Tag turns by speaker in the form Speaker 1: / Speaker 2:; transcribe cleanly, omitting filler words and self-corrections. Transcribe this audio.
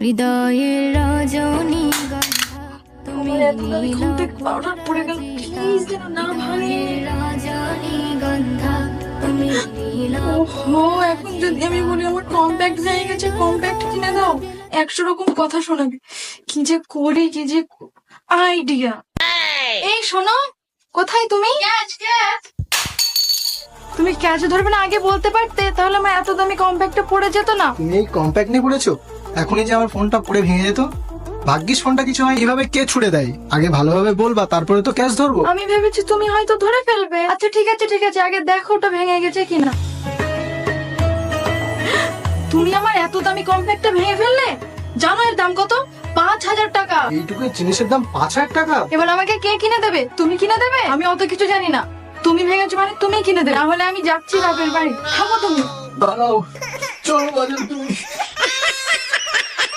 Speaker 1: হৃদয়ের রজনীগন্ধা তুমি রজনীগন্ধা তুমি
Speaker 2: ওহো, এখন যদি আমি বলি আমার কম্প্যাক্ট ভেঙে গেছে, কম্প্যাক্ট কিনে দাও, 100 রকম কথা শোনাবে। কি যে করি, কি যে আইডিয়া। এই শোনো, কোথায় তুমি? তুমি ক্যাচ ধরবে না, আগে বলতে পারতে, তাহলে আমার এত দামি কম্প্যাক্টটা পড়ে যেত না।
Speaker 3: তুমি এই কম্প্যাক্ট নিয়ে পড়েছো? এখনই যে আমার ফোনটা পড়ে ভেঙে যেত। ভাগ্যিস ফোনটা কিছু হয়, এইভাবে কে ছুড়ে দেয়? আগে ভালোভাবে বলবা, তারপরে তো ক্যাশ ধরবো।
Speaker 2: আমি ভেবেছি তুমি হয়তো ধরে ফেলবে। আচ্ছা ঠিক আছে ঠিক আছে, আগে দেখো ওটা ভেঙে গেছে কিনা। তুমি আমার এত দামি কম্প্যাক্টটা ভেঙে ফেললে। জানো এর দাম কত? 5,000 টাকা।
Speaker 3: এইটুকু জিনিসের দাম 5,000 টাকা?
Speaker 2: এবার আমাকে কে কিনে দেবে? তুমি কিনে দেবে? আমি অত কিছু জানি না। তুমি ভেঙেছো মানে তুমি কিনে দেবে, তাহলে আমি যাচ্ছি বাপের বাড়ি। থামো তুমি।
Speaker 3: দাঁড়াও, চলো বাজার তুমি।